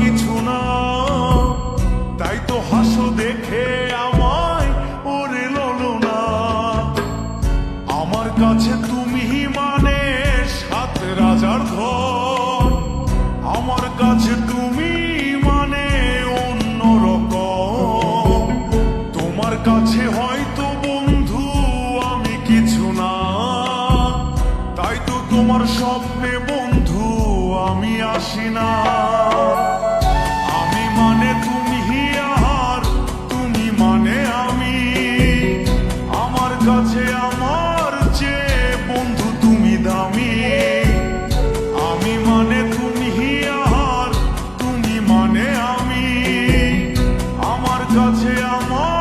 কিছু না, তাই তো হাসো দেখে আমায় ওরে ললনা। আমার কাছে তুমি মানে সাত রাজার ধন, আমার কাছে তুমি মানে অন্যরকম। তোমার কাছে হয়তো বন্ধু আমি কিছু না, তাই তো তোমার স্বপ্নে বন্ধু আমি আসি না। আমি মানে তুমি আর তুমি মানে আমি, আমার কাছে আমার চেয়ে বন্ধু তুমি দামি। আমি মানে তুমি আর তুমি মানে আমি, আমার কাছে আমার